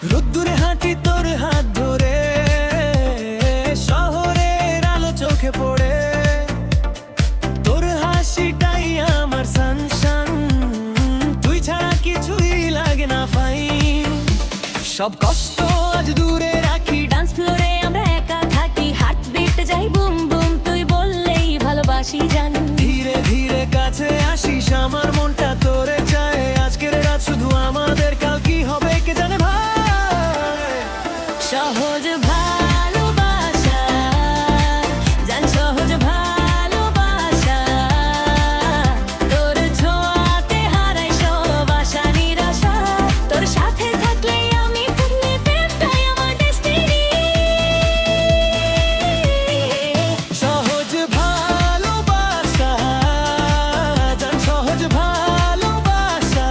রোদ্দুরে হাঁটি তোর হাত ধরে, শহরের আলো চোখে পড়ে, তোর হাসিটাই আমার সানশান, তুই ছাড়া কিছুই লাগে না ফাইন। সব কষ্ট আজ দূরে রাখি, ডান্স ফ্লোরে আমরা একা থাকি, হার্ট বিট যাই বুম বুম, তুই বললেই ভালোবাসি জান। ধীরে ধীরে কাছে আসিস, আমার মনটা তোরে চায়। আজকের রাত শুধু আমাদের, কাল কি হবে কে জানে ভাই। সহজ ভালোবাসা জান, সহজ ভালোবাসা, তোর ছোঁয়াতে হারাই সব আশা নিরাশা, তোর সাথে থাকলে আমি থাকলে প্রেমটাই আমার ডেস্টিনি। সহজ ভালোবাসা জান, সহজ ভালোবাসা,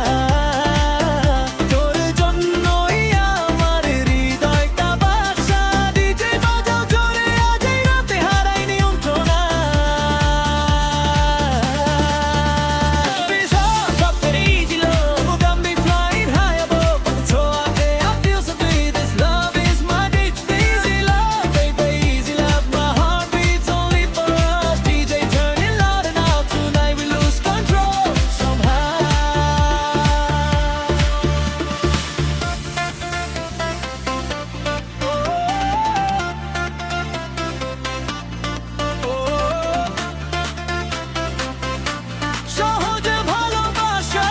তোর জন্যই আমার হৃদয়টা বাসা। ডিজে বাজাও জোরে, আজ এই রাতে হারাই নিয়ন্ত্রণা। Easy love, oh, got me flying high above. So out there, I feel so free. This love is my destiny. Easy love, baby, easy love. My heart beats only for us. DJ turn it loud and out. Tonight we lose control somehow. সহজ ভালোবাসা।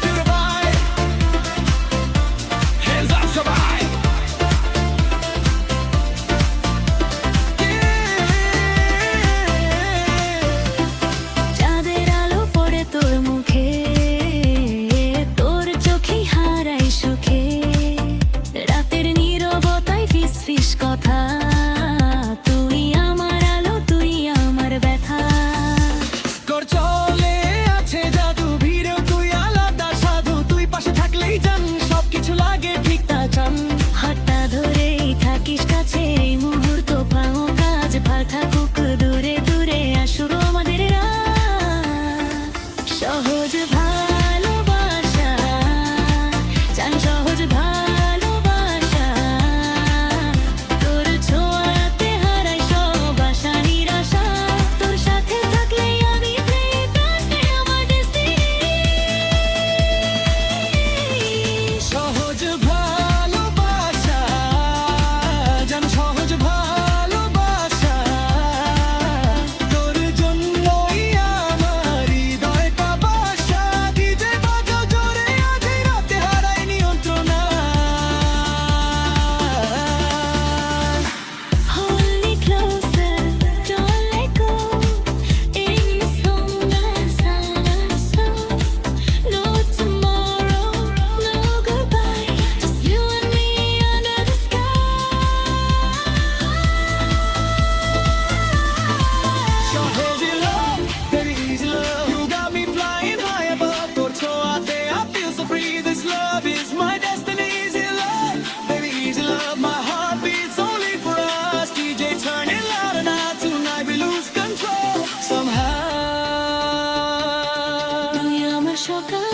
Feel the vibe. Hands up সবাই। চাঁদের আলো পড়ে তোর মুখে, তোর চোখেই হারাই সুখে, রাতের নীরবতায় ফিস ফিস কথা, তুই আমার আলো, তুই আমার ব্যথা। তোর চলে আছে জাদু, ভিড়েও তুই আলাদা সাধু, তুই পাশে থাকলেই জান সবকিছু লাগে ঠিক তা চান। হাতটা ধরেই থাকিস কাছে, এই মুহূর্ত পাও কাজ, ভাল থাকুক দূরে দূরে, আসুক আমাদের রাত। সহজ ভালোবাসা জান, সহজ ভালোবাসা, তোর ছোঁয়াতে হারাই সব আশা নিরাশা, তোর সাথে থাকলে আমি free, প্রেমটাই আমার destiny। সহজ ভালোবাসা জান, সহজ ভালোবাসা, তোর জন্যই আমার হৃদয়টা বাসা। ডিজে বাজাও জোরে, আজ এই রাতে হারাই নিয়ন্ত্রণা। Hold me closer, don't let go. In this moment, silence slow. No tomorrow, no goodbye. Just you and me under the sky. সহজ love, baby, easy love. You got me flying high above. তোর ছোঁয়াতে I feel so free. This love is my destiny. Easy love, baby, easy love. My heart beats only for us. DJ turn it loud and out. Tonight we lose control somehow. তুই আমার সকাল,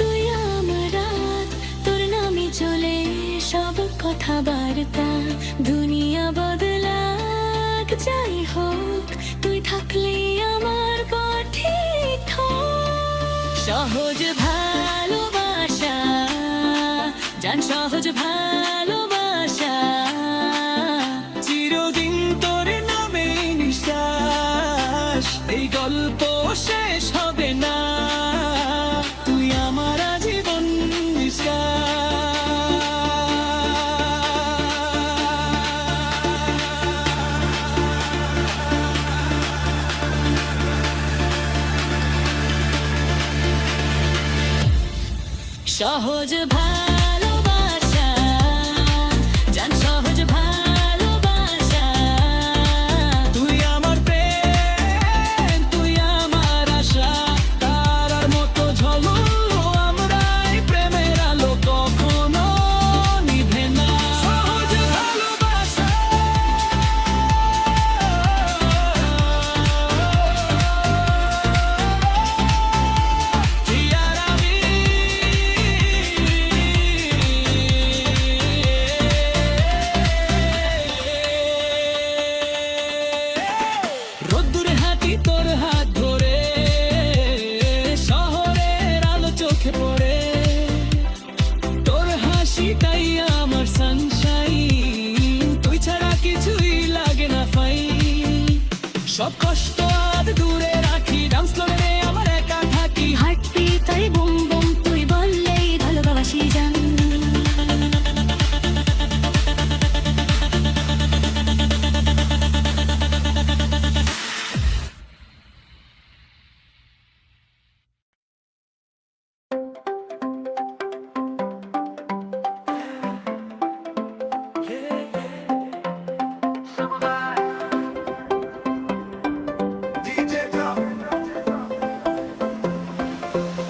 তুই আমার রাত, তোর নামে চলে সব কথাবার্তা। দুনিয়া বদলাক যাই হোক, তুই থাকলে আমার পথ ঠিক হোক। সহজ ভালোবাসা জান, সহজ ভালোবাসা, চিরদিন তোর নামে নিঃশ্বাস, এই গল্প শেষ হবে না। তুই আমার আজীবন সহজ ভালোবাসা জান, সহজ ভালোবাসা, তুই আমার প্রেম, তুই আমার আশা, তারার মতো ঝলমল আমরাই, প্রেমের আলো কখনো নিভে না। সহজ ভালোবাসা।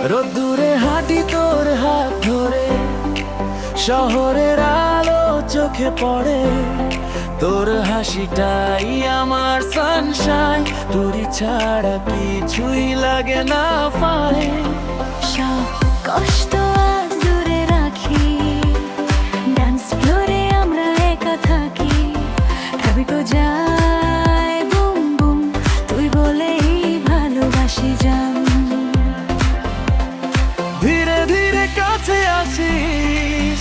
রোদ্দুরে হাঁটি তোর হাত ধরে, শহরের আলো চোখে পড়ে, তোর হাসিটাই আমার সানশাইন, তুই ছাড়া কিছুই লাগে না ফাইন। সব কষ্ট আজ দূরে রাখি, ডান্স ফ্লোরে আমরা একা থাকি, ভাবি তো যায় বুম বুম, তুই বলেই ভালোবাসি জান। ধীরে ধীরে কাছে আসিস,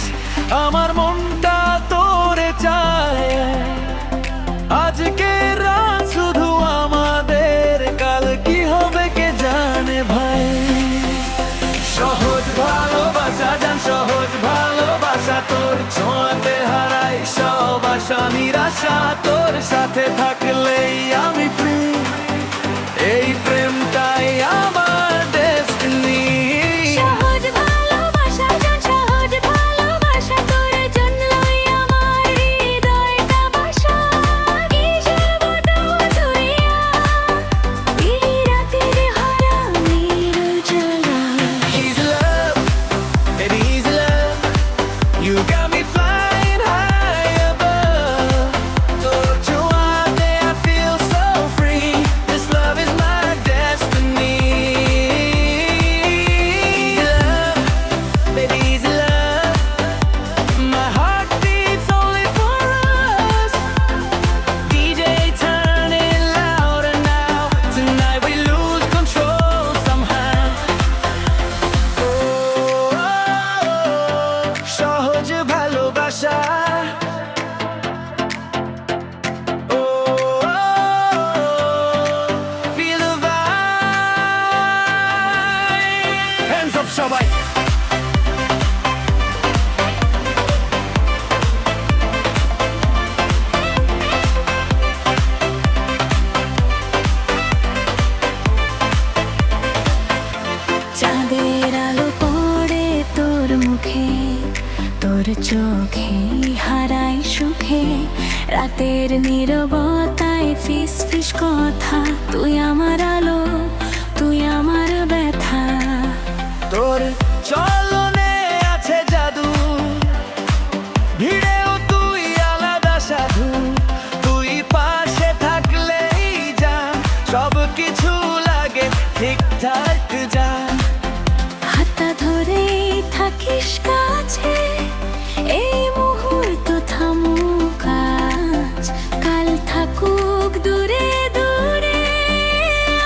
আমার মনটা তোরে চায়, আজকে রাত শুধু আমাদের, কাল কি হবে কে জানে ভাই। সহজ ভালোবাসা জান, সহজ ভালোবাসা, তোর ছোঁয়াতে হারাই সব আশা নিরাশা, তোর সাথে থাকলেই আমি ফ্রি, এই প্রেমটাই আমার ডেস্টিনি। সহজ ভালোবাসা জান, সহজ ভালোবাসা, তোর জন্যই আমার হৃদয়টা বাসা, কিসের বদল তুইয়া, এই রাতের হারা নির্জলা। Easy love, baby, easy love. You got me flying high above. তোর ছোঁয়াতে I feel so free. This love is my destiny. Easy love, baby, easy love. My heart beats only for us. DJ, turn it louder now. Tonight we lose control somehow. সহজ ভালোবাসা, feel the vibe. Hands up সবাই। চাঁদের আলো পড়ে তোর মুখে, তোর চোখে হারাই সুখে, রাতের নীরবতায় ফিস ফিস কথা, তুই আমার আলো, তুই আমার ব্যথা। তোর চলনে আছে জাদু, ভিড়েও তুই আলাদা সাধু, তুই পাশে থাকলেই যা, সব কিছু লাগে ঠিকঠাক যা। হাতটা ধরেই থাকিস কাছে, এই মুহূর্ত থামুক আজ, কাল থাকুক দূরে দূরে,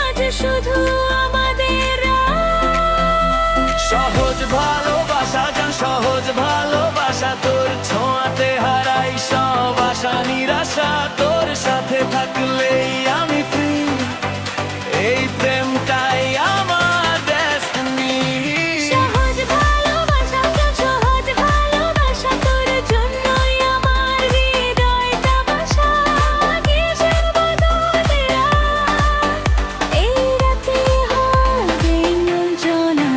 আজ শুধু আমাদের রাত। সহজ ভালোবাসা জান, সহজ ভালোবাসা, তোর ছোঁয়াতে হারাই সব আশা নিরাশা, তোর সাথে থাকলেই আমি ফ্রি, এই প্রেমটাই আমার ডেস্টিনি। সহজ ভালোবাসা জান, সহজ ভালোবাসা, তোর জন্যই আমার হৃদয়টা বাসা, কিসের বদল রাত, এই রাতে হবে নির্জলা।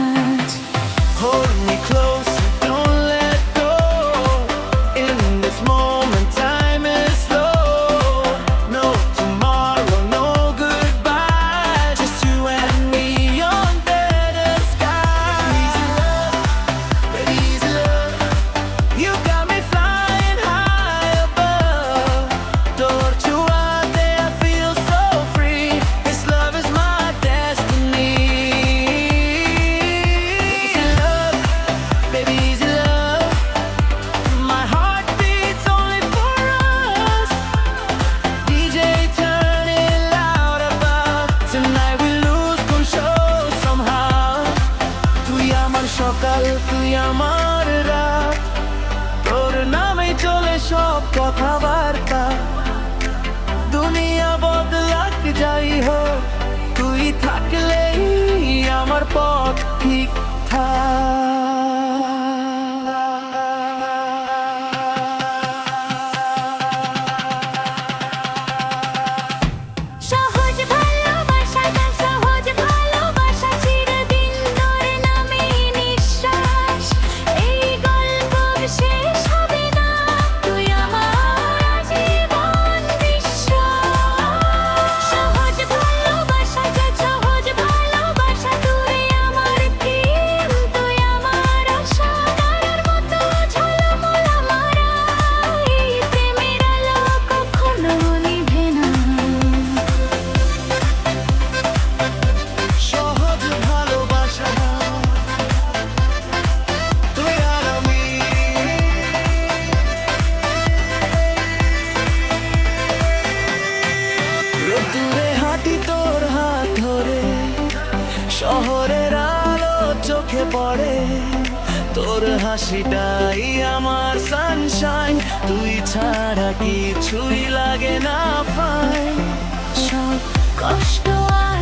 Hold me close, don't let go. In this moment, time is slow. No tomorrow, no goodbye. Just you and me under the sky. Easy love, baby, easy love. You got me flying high above. Door to out there, I feel so free. This love is my destiny. Easy love, baby, easy love. My heart beats only for us. DJ, turn it loud above. Tonight we lose control somehow. তুই আমার সকাল, তুই আমার রাত, তোর নামে চলে সব কথাবার্তা, দুনিয়া বদলাক যাই হোক, তুই থাকলেই আমার পথ ঠিক সহজ ভালোবাসা জান, সহজ ভালোবাসা, চিরদিন ধরে নামে নিঃশ্বাস, এই গল্প শেষ হবে না, তুই আমার জীবন বিশ্বাস। সহজ ভালোবাসা জান, সহজ ভালোবাসা, তুই আমার প্রিয় শহরের আলো চোখে পড়ে, তোর হাসিটাই আমার সানশাইন, তুই ছাড়া কিছুই লাগে না ফাইন। সব কষ্ট আর